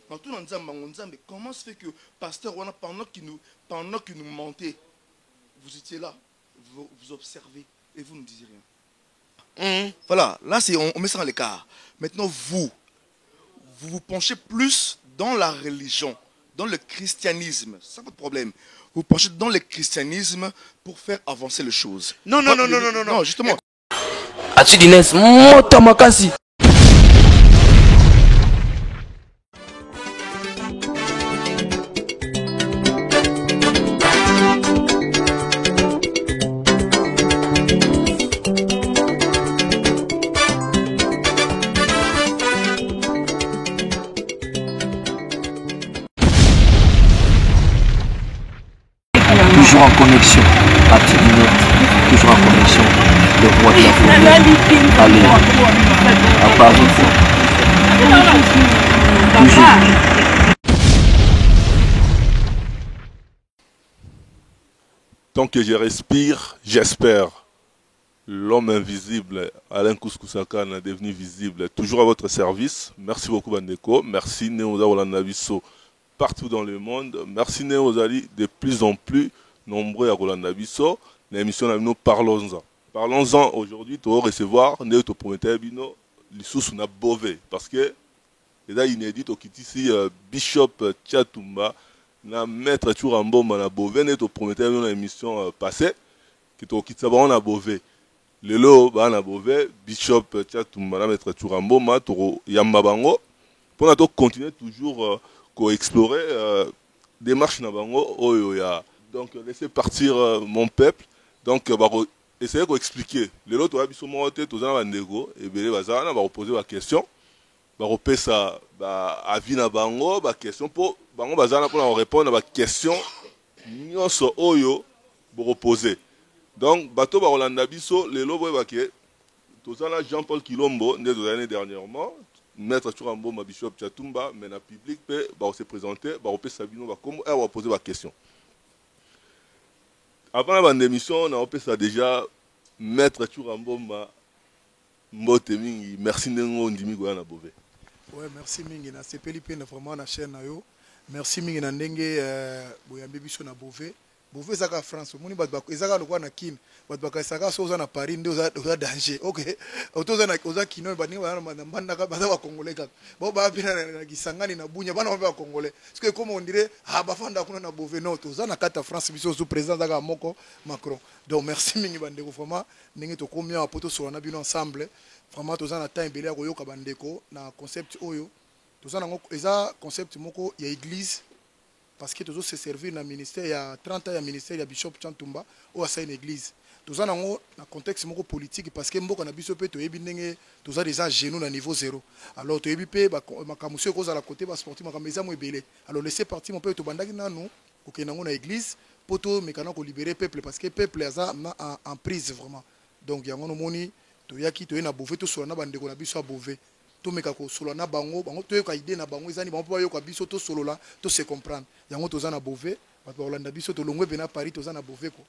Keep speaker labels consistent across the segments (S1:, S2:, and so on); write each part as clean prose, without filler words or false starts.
S1: Mais comment se fait que pasteur, pendant qu'il nous mentait, vous étiez là, vous observez et vous ne disiez rien. Voilà, là on met ça dans l'écart. Maintenant, vous vous penchez plus dans la religion, dans le christianisme. C'est ça votre problème. Vous penchez dans le christianisme pour faire avancer les choses.
S2: Non,
S1: justement.
S3: Achidines, moto makasi.
S4: Toujours en connexion, Achidines, toujours en connexion. Le roi de l'Afrique. Allez, à Paris. Toujours.
S5: Tant que je respire, j'espère. L'homme invisible, Alain Kouskou-Saka, est devenu visible. Toujours à votre service. Merci beaucoup, Bandeko. Merci, Néoza Rolandabiso, partout dans le monde. Merci, Néozali, de plus en plus nombreux à Rolandabiso. L'émission, nous parlons-en. Parlons-en aujourd'hui, tu vas recevoir Néo Prométhée Bino, l'issous na Bové. Parce que, c'est inédit, au ici, Bishop Tchatumba, na maître Churamboma na Bové, Néo Prométhée Bino, l'émission passée, qui est au Kitsabon na Bové. Le lot, na Bové, Bishop Tchatumba, na maître Churamboma, Toro Yambabango, pour nous continuer toujours à explorer des marches na Bango, Oyoya. Donc, laissez partir mon peuple. Donc, essayez d'expliquer. Les autres, ils sont montés, tous en bandego, et bien, ils vont poser la question. Ils vont poser ça, avis na bango, question pour, bango, pour répondre à la question, nous sommes oyo, pour reposer. Donc, bateau, Rolanda Bisso, les lots, tous en Jean-Paul Kilombo, né de l'année dernièrement, maître Churambo, ma bishop Tchatumba, mais dans le public, on s'est présenté, on peut Sabino, on va poser la question. Avant la émission, on a fait déjà maître Churambo Mbote Mingi. Merci Nengo Ndimi Goyana Bové.
S6: Ouais, merci Mingi na sepeli pe na vraiment na chaîne na yo. Merci Mingi na ndenge boyambe biso na Bové. Bové zaka France, moni bat bako ezaka lokwa na kin. Bat baka saka soza na Paris nde oza danger. OK. Otoza na oza kino ba ninga na mbanda ka baza ba congolais ka. Bo ba bina na Kisangani na Bunya bana ba congolais. Parce que comme on dirait bafanda kuna na Bové non toza na kata France biso sous président zaka moko Macron. Donc merci Mingi bandeko vraiment ndenge to combien a poto sur na bino ensemble. Vraiment toza na temps ebele ya koyoka bandeko na concept oyo. Toza na eza concept moko ya église. Parce que toujours se servir dans le ministère, il y a 30 ans, il y a le ministère, il y a Bishop Tchantumba, où il y a une église. Tout ça dans un contexte politique, parce que Mboka na Bishop, tu as des gens genoux à niveau zéro. Alors, tu as ma camusio cause à la côté, sportif, ma camisa mou belé. Alors, laissez partir mon père, tu bandagi na nous, ok, dans une église, pour tout, mais quand on libérer le peuple, parce que le peuple est en prise vraiment. Donc, il y a un moni, tu as qui tu es na Bové, tu sois na bande qu'on a Bishop Bové. To meka ko solo na bango to yoka idée na bango ezani bango pa yoka biso to solo la to se comprendre yango toza na Bové ba Rolanda biso to longwe bena Paris toza na Bové ko.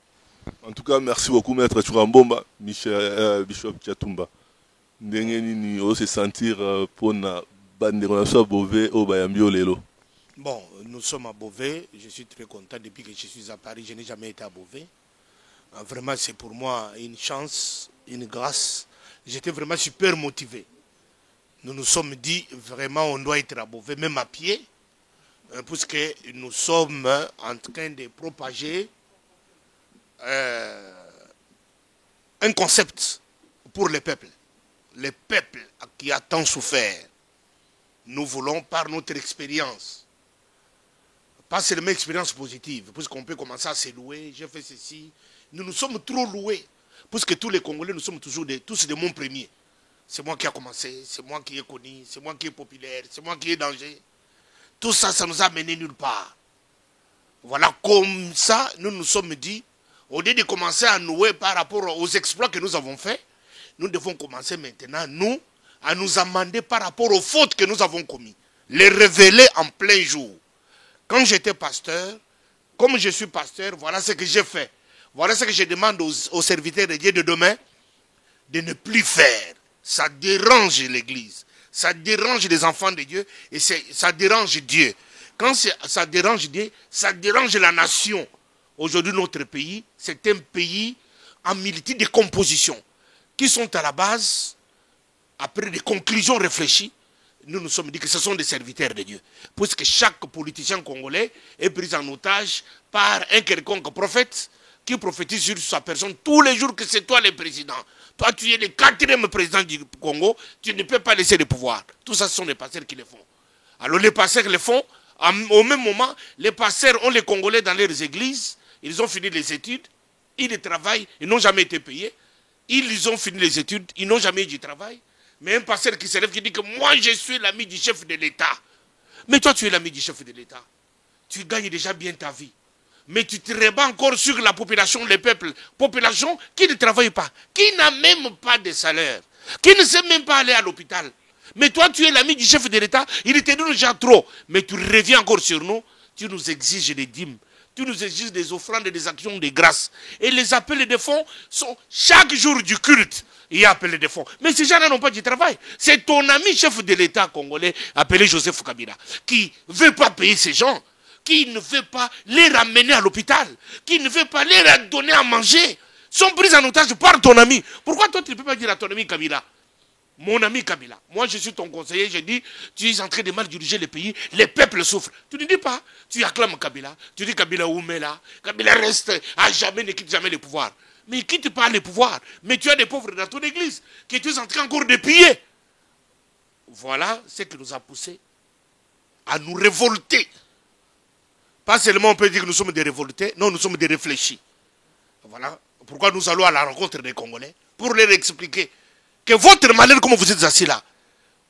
S5: En tout cas, merci beaucoup maître Churambomba, Bishop Tchatumba. Ndenge nini o se sentir pour na bande on a Bové au Bayambio lelo.
S2: Bon, nous sommes à Bové, je suis très content depuis que je suis à Paris, je n'ai jamais été à Bové. Vraiment c'est pour moi une chance, une grâce. J'étais vraiment super motivé. Nous nous sommes dit, vraiment, on doit être à Bové, même à pied, puisque nous sommes en train de propager un concept pour le peuple qui a tant souffert. Nous voulons, par notre expérience, pas seulement expérience positive, puisqu'on peut commencer à se louer, j'ai fait ceci, nous sommes trop loués, puisque tous les Congolais, nous sommes tous des monts premiers. C'est moi qui a commencé, c'est moi qui ai connu, c'est moi qui est populaire, c'est moi qui ai danger. Tout ça, ça nous a mené nulle part. Voilà, comme ça, nous nous sommes dit, au lieu de commencer à nouer par rapport aux exploits que nous avons faits, nous devons commencer maintenant, nous, à nous amender par rapport aux fautes que nous avons commises. Les révéler en plein jour. Quand j'étais pasteur, comme je suis pasteur, voilà ce que j'ai fait. Voilà ce que je demande aux serviteurs de Dieu de demain, de ne plus faire. Ça dérange l'église, ça dérange les enfants de Dieu et ça dérange Dieu. Quand ça dérange Dieu, ça dérange la nation. Aujourd'hui, notre pays, c'est un pays en multitude de compositions qui sont à la base, après des conclusions réfléchies, nous nous sommes dit que ce sont des serviteurs de Dieu. Puisque chaque politicien congolais est pris en otage par un quelconque prophète qui prophétise sur sa personne tous les jours que c'est toi le président. Toi, tu es le 4e président du Congo, tu ne peux pas laisser le pouvoir. Tout ça, ce sont les pasteurs qui le font. Alors les pasteurs le font. Au même moment, les pasteurs ont les Congolais dans leurs églises. Ils ont fini les études. Ils travaillent. Ils n'ont jamais été payés. Ils ont fini les études. Ils n'ont jamais eu du travail. Mais un pasteur qui se lève qui dit que moi, je suis l'ami du chef de l'État. Mais toi, tu es l'ami du chef de l'État. Tu gagnes déjà bien ta vie. Mais tu te rebats encore sur la population, les peuples. Population qui ne travaille pas, qui n'a même pas de salaire, qui ne sait même pas aller à l'hôpital. Mais toi, tu es l'ami du chef de l'État, il te donne déjà trop. Mais tu reviens encore sur nous, tu nous exiges des dîmes, tu nous exiges des offrandes et des actions de grâce. Et les appels de fonds sont chaque jour du culte. Il y a appelé de fonds. Mais ces gens-là n'ont pas du travail. C'est ton ami chef de l'État congolais, appelé Joseph Kabila, qui ne veut pas payer ces gens, qui ne veut pas les ramener à l'hôpital, qui ne veut pas les donner à manger, sont pris en otage par ton ami. Pourquoi toi tu ne peux pas dire à ton ami Kabila, mon ami Kabila, moi je suis ton conseiller, je dis, tu es en train de mal diriger le pays, les peuples souffrent. Tu ne dis pas, tu acclames Kabila, tu dis Kabila Oumela, Kabila reste à jamais, ne quitte jamais le pouvoir. Mais il ne quitte pas le pouvoir. Mais tu as des pauvres dans ton église que tu es en train encore de piller. Voilà ce qui nous a poussé à nous révolter. Pas seulement on peut dire que nous sommes des révoltés, non, nous sommes des réfléchis. Voilà pourquoi nous allons à la rencontre des Congolais pour leur expliquer que votre malheur, comme vous êtes assis là,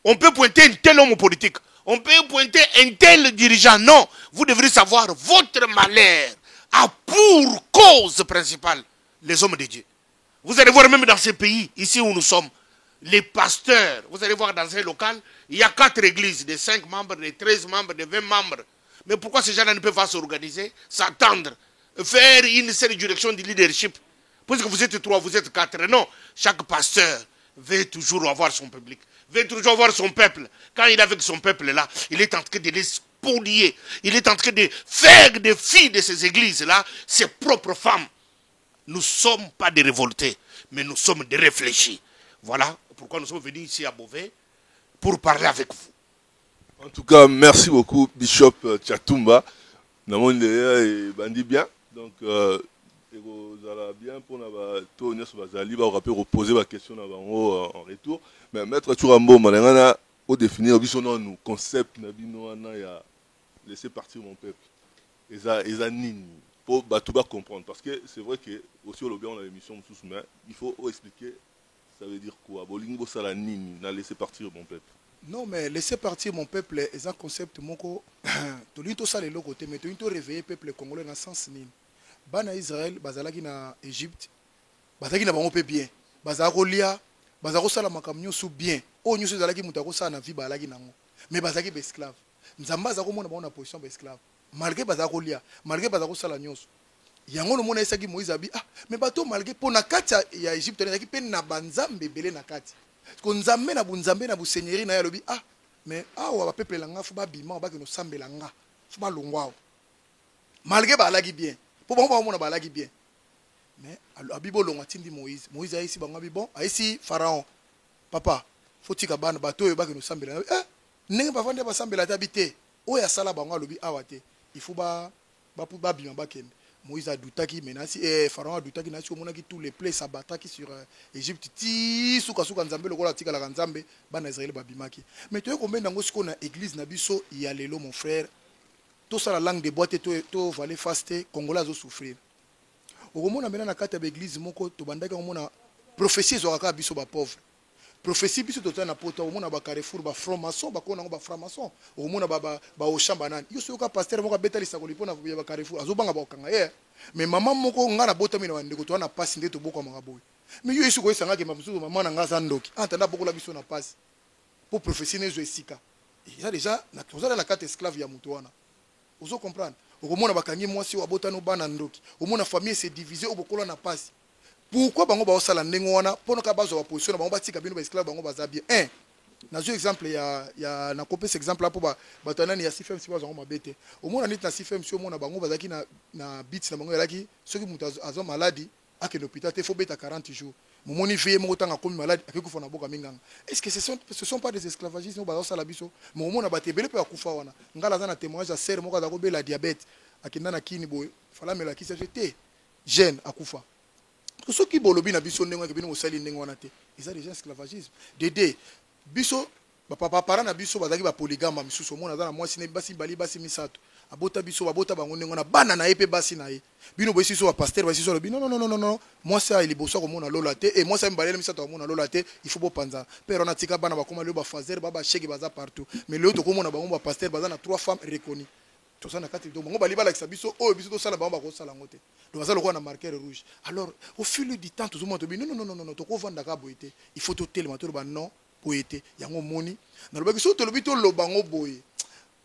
S2: on peut pointer un tel homme politique, on peut pointer un tel dirigeant. Non, vous devrez savoir votre malheur a pour cause principale les hommes de Dieu. Vous allez voir même dans ces pays, ici où nous sommes, les pasteurs, vous allez voir dans un local, il y a 4 églises, de 5 membres, de 13 membres, de 20 membres. Mais pourquoi ces gens-là ne peuvent pas s'organiser, s'attendre, faire une seule direction du leadership? Puisque vous êtes 3, vous êtes 4. Non, chaque pasteur veut toujours avoir son public, veut toujours avoir son peuple. Quand il est avec son peuple là, il est en train de les spolier. Il est en train de faire des filles de ces églises-là ses propres femmes. Nous ne sommes pas des révoltés, mais nous sommes des réfléchis. Voilà pourquoi nous sommes venus ici à Beauvais pour parler avec vous.
S5: En tout cas, merci beaucoup, Bishop Tchatumba. Nous avons bandi bien. Donc, vous allez bien pour nous reposer la question en retour. Mais Maître Turambo, au définir nos concepts, laisser partir mon peuple. Et ça, pour comprendre. Parce que c'est vrai que aussi au on a l'émission, mais il faut expliquer ça veut dire quoi. Bolingo Salanini, n'a laissé partir mon peuple.
S6: Non, mais laisser partir mon peuple est un concept moko. Tolinto ça les côté, mais tolinto réveiller peuple congolais dans sens nini. Bana Israël, bazalaki na Égypte, bazalaki na bango pe bien. Bazako lia, bazako sala makamnyo sou bien. O nyoso zalaki mutako sa na vie balaki nango. Mais bazaki be esclave. Nzamba zako mona ba na position be esclave. Malgré bazako lia, malgré bazako sala nyoso. Yango no mona esaki Moïse abi mais bato malgré pour na kati ya Égypte na ki pe na banzambe belé na kati. Ko nzambe na bunzambe na bu seigneurie na ya lobi mais awa ba peuple langa fu ba bima ba ke no sambela nga. Fu ba longwa. Malgré ba lagi bien. Pour ba mona ba lagi bien. Mais abibo longa tindi Moïse. Moïse a ici bango bon, a ici pharaon. Papa, faut tika bana bato ba ke no sambela. Ndenge ba vande ba sambela tabité. O ya sala bango lobi awate. Il faut ba bima ba kende. Moïse a doutaki menasi pharaon a doutaki nasi omonaki tous les plaies s'abataki sur Égypte ti suka nzambe lokola tika la nzambe bana Israël babimaki. Mais tu es combien dango siko na église na biso ya lelo mon frère. Tout ça la langue de boîte to valé faster congolais zo souffrir. Okomona mena na kata ba église moko to bandaki omona prophétie zo kaka biso ba pauvre. Prophétie biso to na poto omona ba Carrefour ba franc-maçon ba kona ba franc-maçon omona ba oshamba nani yo soka pasteur moko betali sakoli pona ba Carrefour azobanga ba okanga mais maman moko ngana botami na ndeko to na passe ndeto boko manga boy mais yo yesu ko esanga ke mamusu maman na ngasa ndoki antanda boko la biso na passe pour prophétie nezo esika ça déjà na tozala la carte esclave ya muto wana ozo comprendre okomona bakangi mwasi wa botano bana ndoki omona famille se diviser obokola na passe. Pourquoi bango ba osala ndenge wana pono ka bazo ba position bango batika bino ba esclave bango baza bien Nazo exemple ya na kopesa exemple là pour bato nani ya CFM si bazango mabete au moins nit na CFM si au moins na bango bazaki na bits na bango yalaki soki mutu azo maladi ake l'hôpital te faut beta 40 jours momoni veye moko tanga komi malade akikufa na boka minganga. Est-ce que ce sont pas des esclavagistes bazo sala biso momo na batebele pe akufa wana ngala za na témoignage ya sœur moko za ko bela diabète akenda na kini boy fala mela kisa jeté jeune akufa soki bolobi na biso ndenge ke bino osali ndenge wana te ils ont déjà esclavagisme dédé biso papa para na biso bazaki ba polygame misusu mona za na mwasi ne basi bali basi misato abota biso babota bango ndenge na bana na epe basi na ye bino bosi so ba pasteur basi so lobi non moi ça il boso ko mona lola te et moi ça mbalele misato ko mona lola te il faut bo panza pero na tika bana bakoma le ba fazer baba shege baza partout mais le to ko mona bango ba pasteur baza na 3 femmes reconnues tout ça na kati do bango bali bala kisa biso o biso to sala bango ba ko sala ngote donc ça le ko na marqueur rouge alors au fil du temps tout le monde to non to ko vanda ka boité il faut to tellement to ba non poété yango moni na lobaki so to lobi to lobango boye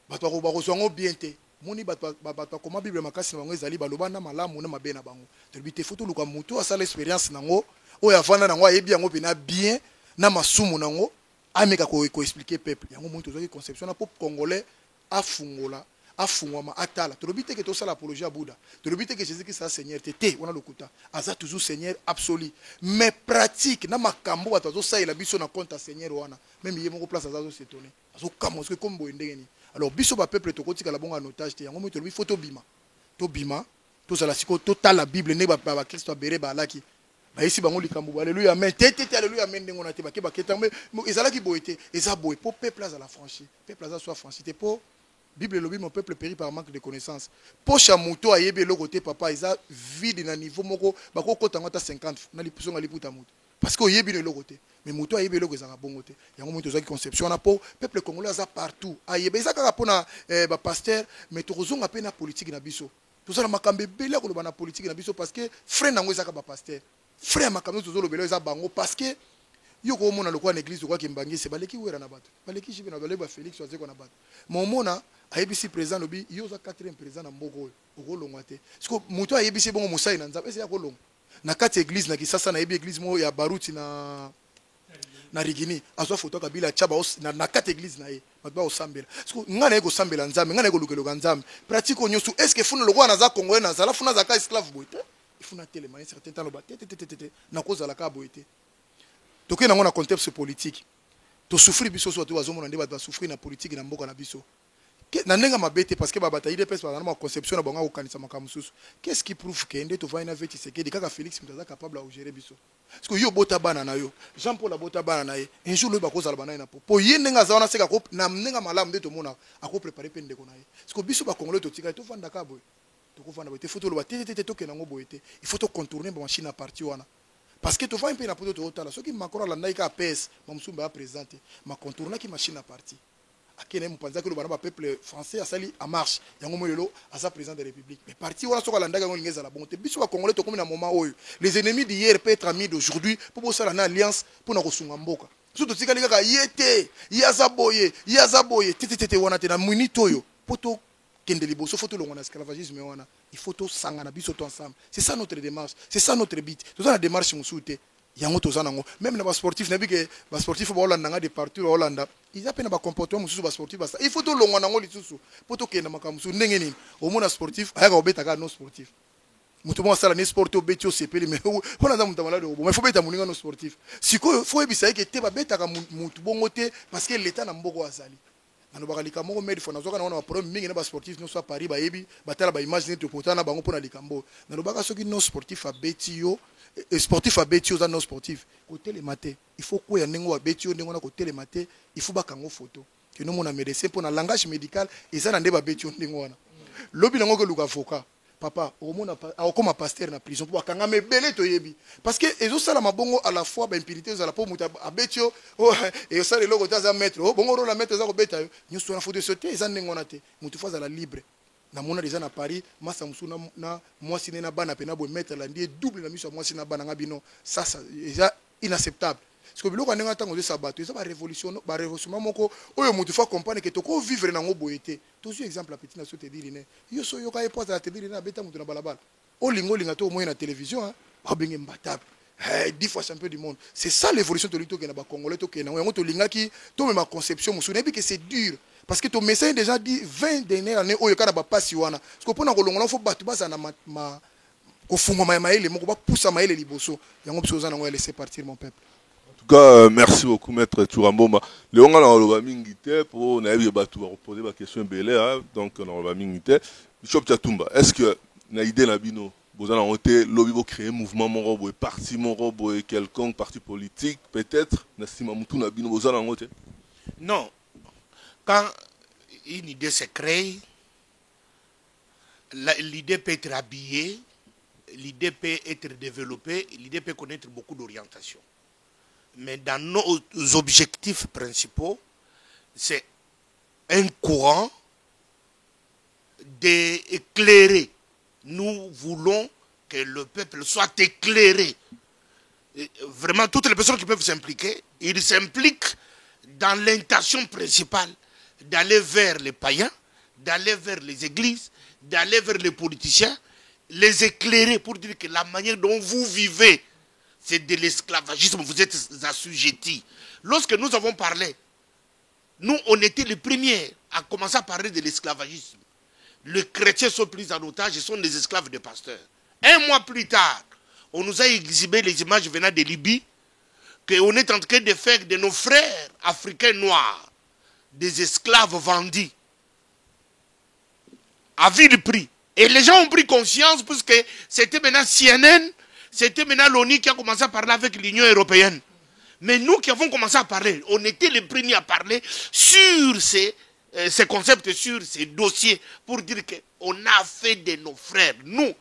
S6: bato ba ko so ngo bien te moni bato koma bible makasi bango ezali baloba na malamu na mabe na bango to lobi te foto luka muto asala expérience nango oya vanda nango ayebi yango pena bien na masumu nango ameka ko expliquer peuple yango moni to zoki conception na pop congolais afungola afungwama atala to lobi te ke to sala apologie à Bouddha to lobi te ke Jésus Christ Seigneur te wana lokuta aza toujours Seigneur absolu mais pratique na makambo bato zo saila biso na compte Seigneur wana même yé moko place azo s'étonner azo kamo ce comme boyendenge ni alors biso ba peuple to kotika la bonga notage te yango mo to lobi photo bima to sala siko to la Bible ne ba Christ bere ba laki ba isi bango likambo alléluia amen te alléluia amen ndengo na te ba ke ba ketambe ezalaki boyete eza boye pour peuple à la franchir peuple à soit franchi te pour Bible lobi mon peuple périt par manque de connaissance. Pocha muto ayebe lo côté papa isa vide na niveau moko bako kota ngata 50 na lipuso ngali puta muto. Parce que yebi le côté mais muto ayebe lo kozaka bongo te. Yango muto zaki conception na po peuple congolais za partout. Ayebe za kaka pona ba pasteur mais to kozonga pe na politique na biso. To sala makambe bela ko na politique na biso parce que frère nango za ka ba pasteur. Frère makambe to zo lo bela za bango parce que yo ko mona lokwa na église ko kimbangi se baleki wera na bato. Baleki jibe na baleba Félix wa zeko na bato. Momona ayebisi président lobi yoza 4e président na mboko okolongwa te siko muto ayebisi bongo musai na nzambe ese ya kolonga na kati église na Kisasa na yebi église mo ya Baruti na Rigini azwa photo kabila chaba na kati église na ye bato ba osambela siko ngana yeko sambela nzambe ngana yeko lukeloka nzambe pratique onyosu est-ce que funa lokwa na za Congo na zala funa za ka esclave boite ifuna telema un certain temps loba te na koza la ka boite toke na ngona contexte politique to souffrir biso so to bazomona nde bato souffrir na politique na mboka na biso na ndenga mabete parce que babata ide pesa na ma conception na bonga okanisa makamususu qu'est-ce qui prouve que ndé to va ina veti sekedi kaka Félix mutaza capable à gérer biso parce que yo bota bana na yo Jean Paul abota bana na ye un jour le bakoza la bana na po ye ndenga za wana seka ko na ndenga malamu ndé to mona ako préparer pe ndeko na ye parce que biso ba congolais to tika to vanda ka boy to ko vanda boy te photo lo ba te to ke nango boy te il faut to contourner ba machine à partir wana parce que to va un peu na poto to otala soki Macron la ndaika PS mamsumba a présenter ma contourner ki machine à partir akene mpanza ke lo bana ba peuple français asali en marche yango molelo asa président de la République mais parti wana soka landa yango lingeza la bonté biso ba congolais to comme na moment oyo les ennemis d'hier peut être amis d'aujourd'hui pour bosala na alliance pour na kosunga mboka surtout tika lika yete yazaboye tete wana te na minute oyo poto kende liboso photo lo wana esclavagisme wana il faut to sanga na biso to ensemble c'est ça notre démarche c'est ça notre but to la démarche musuté yango tozana ngo même na ba sportif na bike ba sportif ba Hollande nga de partout Hollande ils appellent ba comportement mususu ba sportif basta il faut to longwa nango lisusu poto kenda makamusu ndenge nini au mona sportif ayaka obeta ka non sportif mutu mo sala ni sport obeti o sepeli mais ona za mutu malade obo mais faut beta muninga non sportif siko faut ebisa yeke te ba beta ka mutu bongo te parce que l'état na mboko azali nano bakalika moko medi fona zoka na wana ba problème mingi na ba sportif no soit Paris ba yebi batala ba image ne to potana bango pona likambo nano baka soki non sportif a beti yo sportif à Betio non sportif côté les matés il faut quoi yango à Betio ndengona côté les matés il faut bakango photo que nous mon médecin pour na langage médical et ça ndé ba Betio ndengona lobi nango ke luka avocat papa au mona comme pasteur na prison pour bakanga mebele to yebi parce que ezo sala mabongo à la fois ba impunité za la po muta à Betio et ça les logo ta za maître bongo ro la maître za ko beta yo nyoso na photo sauter za ndengona te mutu fa za la libre na mona déjà na Paris masa musuna na mwasi na bana pena bo mettre la ndie double na miso mwasi na bana ngabino ça déjà inacceptable parce que biloko ndenge tango de sabato ça ba révolution moko oyo mutu fa comprendre que to ko vivre na ngo boyete to zu exemple petit na so te dire ne yo so yo ka epoza te dire na beta mutu na balabala o lingo linga to moyo na télévision hein ba benge mbatable 10 fois champion du monde. C'est ça l'évolution de l'Ito qui est Congolais. Ma conception, que c'est dur. Parce que ton message déjà dit 20 dernières années, il y a pas si wana. Parce que pour nous, il faut battre ma kofunga maele, moko ba poussa maele liboso. Yango bisoza na laisser partir mon peuple.
S5: En tout cas, merci beaucoup maître Turamboma. Le on a loba mingité pour na yebi batu ba poser ba question belé donc on a loba mingité. Bishop Tchatumba, est-ce que na idée na bino vous allez monter lobby pour créer mouvement mon robo et parti mon robo et quelconque parti politique peut-être na sima mutu na bino vous allez monter?
S2: Non. Quand une idée se crée, l'idée peut être habillée, l'idée peut être développée, l'idée peut connaître beaucoup d'orientation. Mais dans nos objectifs principaux, c'est un courant d'éclairer. Nous voulons que le peuple soit éclairé. Et vraiment, toutes les personnes qui peuvent s'impliquer, ils s'impliquent dans l'intention principale d'aller vers les païens, d'aller vers les églises, d'aller vers les politiciens, les éclairer pour dire que la manière dont vous vivez, c'est de l'esclavagisme, vous êtes assujettis. Lorsque nous avons parlé, nous, on était les premiers à commencer à parler de l'esclavagisme. Les chrétiens sont pris en otage et sont des esclaves des pasteurs. Un mois plus tard, on nous a exhibé les images venant de Libye, qu'on est en train de faire de nos frères africains noirs des esclaves vendus à vil prix. Et les gens ont pris conscience puisque c'était maintenant CNN, c'était maintenant l'ONU qui a commencé à parler avec l'Union européenne. Mais nous qui avons commencé à parler, on était les premiers à parler sur ces concepts, sur ces dossiers, pour dire qu'on a fait de nos frères, nous,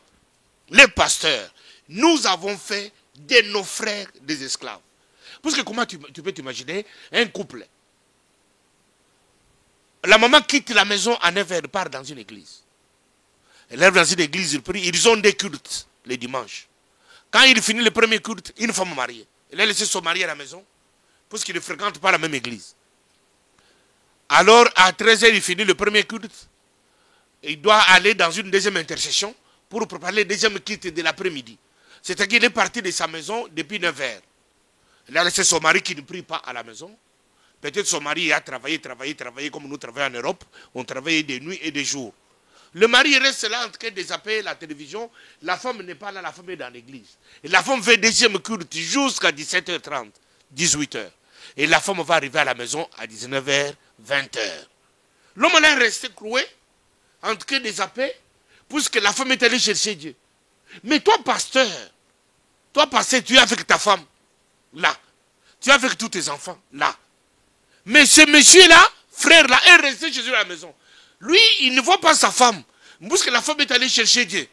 S2: les pasteurs, nous avons fait de nos frères des esclaves. Parce que comment tu peux t'imaginer un couple? La maman quitte la maison à 9h, part dans une église. Elle arrive dans une église, ils prient, ils ont des cultes les dimanches. Quand il finit le premier culte, une femme mariée. Elle a laissé son mari à la maison, parce qu'il ne fréquente pas la même église. Alors, à 13h, il finit le premier culte. Il doit aller dans une deuxième intercession pour préparer le deuxième culte de l'après-midi. C'est-à-dire qu'il est parti de sa maison depuis 9h. Il a laissé son mari qui ne prie pas à la maison. Peut-être son mari a travaillé comme nous travaillons en Europe. On travaillait des nuits et des jours. Le mari reste là en train de zapper la télévision. La femme n'est pas là, la femme est dans l'église. Et la femme fait deuxième culte jusqu'à 17h30, 18h. Et la femme va arriver à la maison à 19h, 20h. L'homme est resté cloué en train de zapper puisque la femme est allée chercher Dieu. Mais toi, pasteur, tu es avec ta femme, là. Tu es avec tous tes enfants, là. Mais ce monsieur-là, frère-là, est resté chez lui à la maison. Lui, il ne voit pas sa femme, parce que la femme est allée chercher Dieu.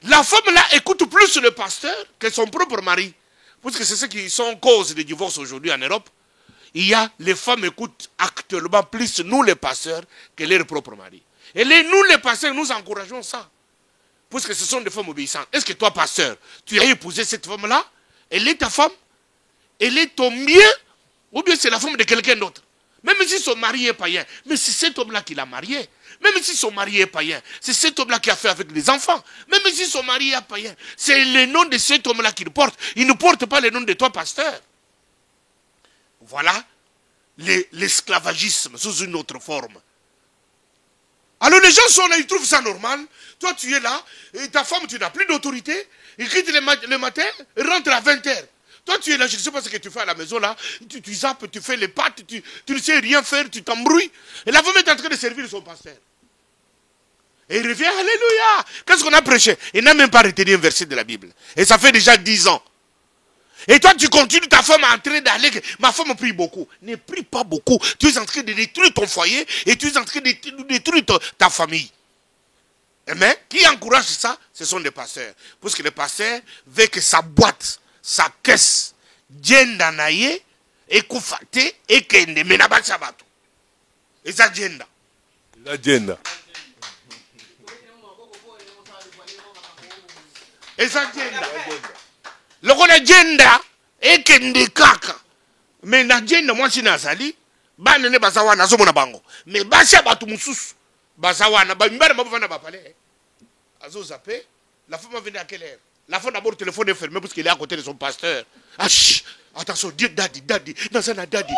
S2: La femme-là écoute plus le pasteur que son propre mari. Parce que c'est ce qui sont cause de divorce aujourd'hui en Europe. Les femmes écoutent actuellement plus nous les pasteurs que leur propre mari. Et nous les pasteurs, nous encourageons ça. Parce que ce sont des femmes obéissantes. Est-ce que toi, pasteur, tu as épousé cette femme-là? Elle est ta femme? Elle est ton bien? Ou bien c'est la femme de quelqu'un d'autre? Même si son mari est païen, mais c'est cet homme-là qui l'a marié. Même si son mari est païen, c'est cet homme-là qui a fait avec les enfants. Même si son mari est païen, c'est le nom de cet homme-là qu'il porte. Il ne porte pas le nom de toi, pasteur. Voilà l'esclavagisme sous une autre forme. Alors les gens sont là, ils trouvent ça normal. Toi, tu es là, et ta femme, tu n'as plus d'autorité. Il quitte le matin, il rentre à 20h. Toi, tu es là, je ne sais pas ce que tu fais à la maison, là. Tu zappes, tu fais les pâtes, tu ne sais rien faire, tu t'embrouilles. Et la femme est en train de servir son pasteur. Et il revient, alléluia. Qu'est-ce qu'on a prêché? Il n'a même pas retenu un verset de la Bible. Et ça fait déjà 10 ans. Et toi, tu continues, ta femme est en train d'aller. Ma femme prie beaucoup. Ne prie pas beaucoup. Tu es en train de détruire ton foyer et tu es en train de détruire ta famille. Mais qui encourage ça? Ce sont les pasteurs. Parce que les pasteurs veulent que sa boîte, sa caisse, djenda naye, ekufate, ekende, menaba sabato. Et ça djenda.
S5: La djenda.
S2: Et ça djenda. Loko na djenda, ekende kaka. Mais na djenda, moi si nazali, bana ne basawana, zomo na bango. Mais basa batu mususu, basawana, mbara mabuvana bapale. Azo zappé, la femme va venir à quelle heure? La femme d'abord, le téléphone est fermé parce qu'il est à côté de son pasteur. Ah, chut, attention, dis daddy, nazana daddy.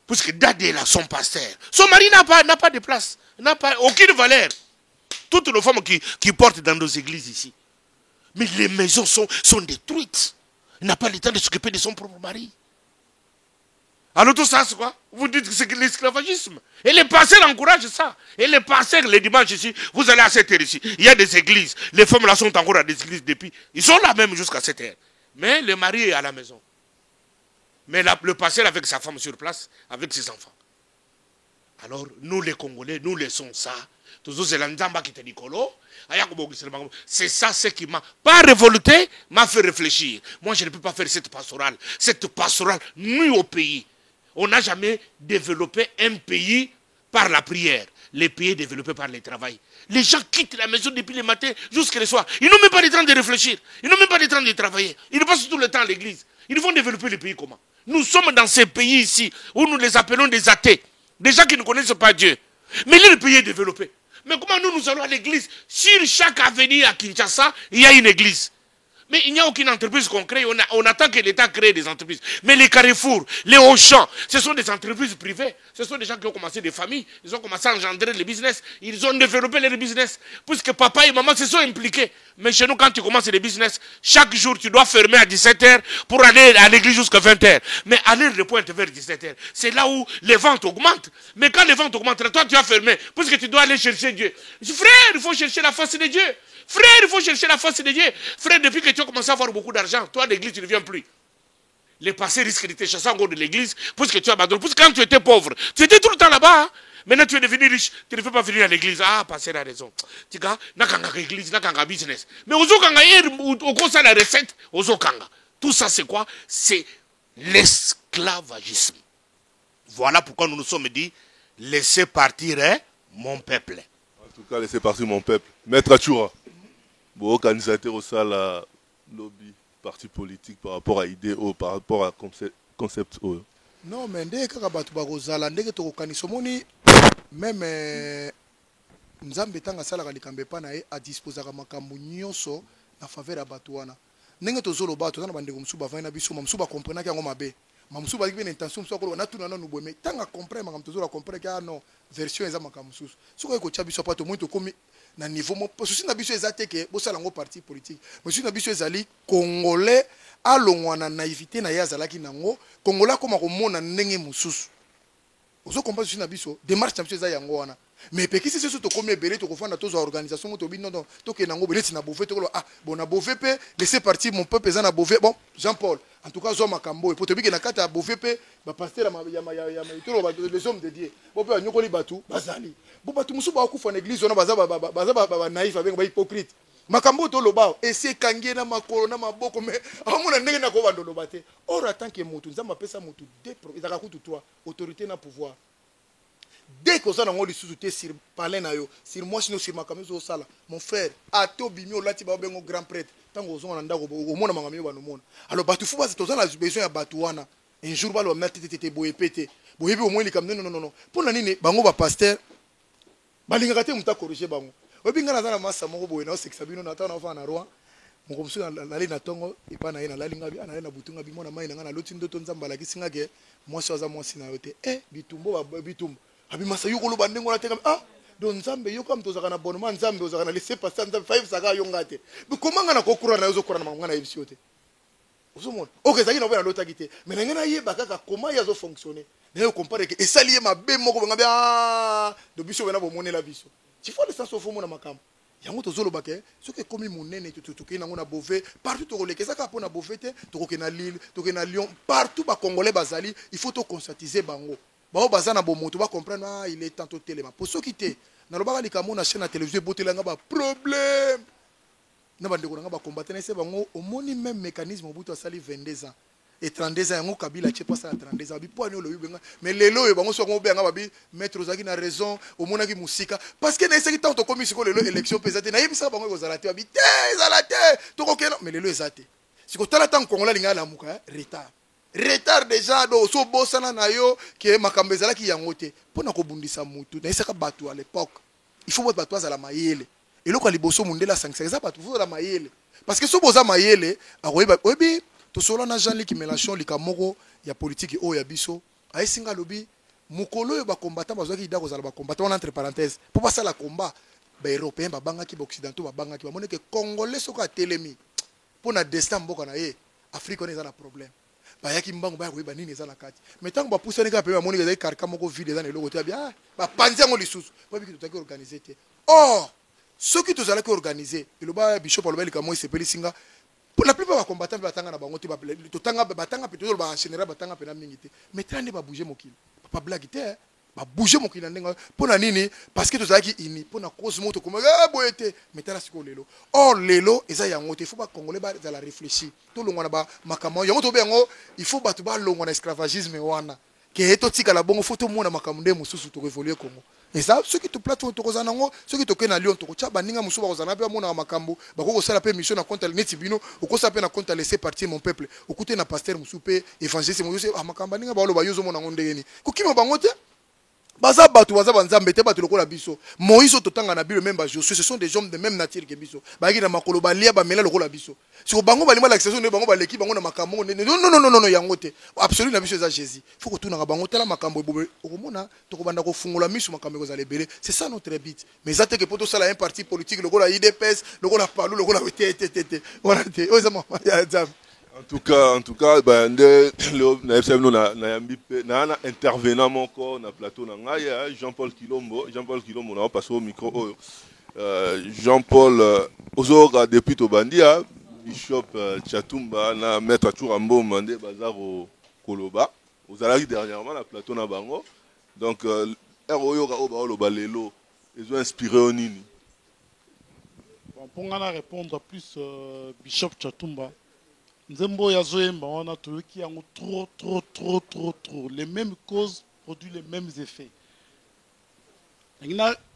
S2: Parce que daddy est là, son pasteur. Son mari n'a pas de place, n'a pas aucune valeur. Toutes les femmes qui portent dans nos églises ici. Mais les maisons sont détruites. Il n'a pas le temps de s'occuper de son propre mari. Alors tout ça, c'est quoi? Vous dites que c'est l'esclavagisme. Et les pasteurs encouragent ça. Et les pasteurs, les dimanches ici, vous allez à cette heure ici. Il y a des églises. Les femmes là sont encore à des églises depuis. Ils sont là même jusqu'à cette heure. Mais le mari est à la maison. Mais le pasteur avec sa femme sur place, avec ses enfants. Alors, nous les Congolais, nous laissons ça. C'est ça ce qui m'a pas révolté, m'a fait réfléchir. Moi, je ne peux pas faire cette pastorale. Cette pastorale nuit au pays. On n'a jamais développé un pays par la prière. Les pays développés par le travail. Les gens quittent la maison depuis le matin jusqu'au soir. Ils n'ont même pas le temps de réfléchir. Ils n'ont même pas le temps de travailler. Ils passent tout le temps à l'église. Ils vont développer le pays comment? Nous sommes dans ces pays ici où nous les appelons des athées. Des gens qui ne connaissent pas Dieu. Mais le pays est développé. Mais comment nous allons à l'église? Sur chaque avenue à Kinshasa, il y a une église. Mais il n'y a aucune entreprise qu'on crée. On attend que l'État crée des entreprises. Mais les Carrefour, les Auchan, ce sont des entreprises privées. Ce sont des gens qui ont commencé des familles. Ils ont commencé à engendrer les business. Ils ont développé les business. Puisque papa et maman se sont impliqués. Mais chez nous, quand tu commences les business, chaque jour, tu dois fermer à 17h pour aller à l'église jusqu'à 20h. Mais à l'heure de pointe vers 17h, c'est là où les ventes augmentent. Mais quand les ventes augmentent, toi, tu as fermé. Puisque tu dois aller chercher Dieu. Frère, il faut chercher la face de Dieu. Frère, il faut chercher la face de Dieu. Frère, depuis que tu as commencé à avoir beaucoup d'argent, toi, à l'église, tu ne viens plus. Les passés risquent de te chasser encore de l'église, puisque tu abandonnes. Puisque quand tu étais pauvre, tu étais tout le temps là-bas. Hein? Maintenant, tu es devenu riche, tu ne peux pas venir à l'église. Ah, passer a raison. Tu vois, nakanga église, nakanga business. Mais aux okanga, au conseil la recette, aux okanga. Tout ça, c'est quoi? C'est l'esclavagisme. Voilà pourquoi nous nous sommes dit, laissez partir mon peuple.
S5: En tout cas, laissez partir mon peuple. Maître Achura. Bon, organisateur au sala lobby parti politique par rapport à idée par rapport à concept
S6: non mais ndenge kaka bato bakozala ndenge tokokanisa omoni même nzambe tanga asalaka likambo epa na ye adisposaka makambo nyonso na faveur ya bato wana ndenge tozoloba toza na bandeko mosusu bavandi na biso mosusu bakomprenaki yango mabe mamususu bazaki mpe na intention mosusu akoloba natuna nanu boye me ntango akomprene makambo tozola komprene ka non version eza makambo mosusu soki oye kotya biso apa tomoi tokomi na niveau moko susi na biso eza te ke bosala yango parti politique mais susi na biso ezali congolais alongwa na naivité na ye azalaki nango congolais akoma komona ndenge mosusu ozokompa susi na biso démarche na biso eza yango wana mais pekisi soso tokomi ebele tokofanda tozwa organisation moto obi non tokende yango beleti na bove tokoloba ah bon na bove mpe laisser partir mon peuple eza na bove bon Jean Paul en tout cas zwa makambo po tobike na kata ya bove mpe bapasteur ya maitolo les hommes de Dieu bo mpe banyokoli bato bazali bo bato mosusu bakufa na église wana baza naïf abenga bahypocrite makambo toloba esi ekangie na makolo na maboko me amona ndenge na kobanda oloba te or en tant que motu nzambe apesa motu ezaka kutu toi autorité na pouvoir dès que on a dit sur parler na yo sur moi sinon sur ma caméra au sala mon frère ato bimi olati ba bengo grand prêtre tango ozonga ndako omona mangami yo banomona alors batu fu basi tozana besoin ya batu wana un jour ba lo mettre tete boye pété boye bi au moins likam non pour na nini bango ba pasteur balingaka te muta corriger bango obinga na zana masa moko boye na sekisa bino na tana fa na roi moko musu na na tongo epa na ye na lalinga bi ana na butunga bi mona mai na ngana loti ndoto nzamba la kisinga ke mwasi waza mwasi na yote bitumbo bitumbo abi masa yoko lo bandengo na teka ah don nzambe yoko am tozaka na bonnement nzambe ozaka na laisser passer nzambe 5 saka yongate bi komanga na kokura na yozo kura na mangana yebisi yote ozomona okay zaki na bana lota kite mais ngana yeba kaka comment yazo fonctionner na yo compare que esaliye mabe moko banga bia do biso bena bo monela biso tu faut le sens au fond na makambo yango tozoloba ke soki ekomi monene tokei nango na bove partout tokolekesaka mpo na bove te tokoke na Lille tokoke na Lyon partout bacongolais bazali il faut toconscientiser bango bao baza na bomoto ba comprendre ah il est tantôt téléma pour ceux qui te na lobaka likambo na chaîne na télévision botelanga ba problème na bandeko nga ba combattre na se bango omoni même mécanisme obuto asali 22 ans et 32 ans yango Kabila tche pas à 32 ans bi po ani lo yubenga mais lelo yo bango so ngo benga babi maître ozaki na raison omona ki musika parce que na eseki tant to komi siko lelo élection pesate na yebisa bango kozala te babi te ezala te to kokena mais lelo ezate siko tala tant Congolais linga la muka retard déjà do so bosana na yo ke makambo ezalaki yango te mpona kobundisa mutu na esaka bato à l'époque il faut bato azala mayele eloko ya liboso mundela sangisa eza bato vola mayele parce que so boza mayele akoyeba oyebi tosola na Jean-Luc Mélenchon likamoko ya politique oyo ya biso ayesinga lobi mukolo yo bakombata bazwaki ida kozala bakombata wana entre parenthèses po basala combat ba européen babangaki ba occidentaux babangaki ba moneke congolais soko atelemi po na destin mboka na ye Afrique on eza na problème bayaki mbango baya koyeba nini eza na kati mais tango bapusani kaka pe bamoneke ezali karika moko vide eza na eloko te bien bapanzi yango lisusu babiki totaki organiser te or soki tozalaki organiser eloba bishop aloba likambo esepeli singa pour la plupart combattants batanga na bango te batanga pe toujours ba général batanga pe na mingi te mais tande ba bouger mokili pas blague te ba bouger mokili na ndenga pona nini parce que tozalaki ini pona cause moto comme boyete mais tala siko lelo or lelo eza yango te il faut ba congolais ba za la réfléchir to longwa na ba makamo yango to bengo il faut ba to ba longwa na esclavagisme wana ke eto tika la bongo photo mona makamunde mususu to évoluer Congo et ça ceux qui te plateau to kozana ngo ceux qui to kena Lyon to kocha baninga musuba kozana pe mona makambo bakoko sala pe mission na compte neti bino okosa pe na compte laisser partir mon peuple okute na pasteur musupe évangéliste musupe makamba ninga ba lo ba yozo mona ngo ndengeni kokima bango te baza batu baza banzambe te batu lokola biso Moïse totanga na Bible même ba Josué ce sont des hommes de même nature que biso baki na makolo balia ba mela lokola biso sur bango balima l'accession de bango baleki bango na makambo non yango te absolument na biso za Jésus faut que tout na bango tala makambo ebobe okomona tokobanda ko fungola miso makambo kozala ebele c'est ça notre but mais ça te que poto sala un parti politique lokola IDPS lokola palu lokola te voilà te oza mo
S5: En tout cas, ben na intervenant mon na plateau na ngai Jean-Paul Kilombo na passe au micro Jean-Paul Ozoga depuis Tobandia Bishop Chatumba na maître Churambo mandé bazaro Koloba ozalaki dernièrement na plateau na bango donc ROYO ka oba loba lelo ils ont inspiré au nini.
S7: Bon pour ngana répondre plus Bishop Chatumba Nzembo ya zoemba on a tout qui ont trop les mêmes causes produisent les mêmes effets.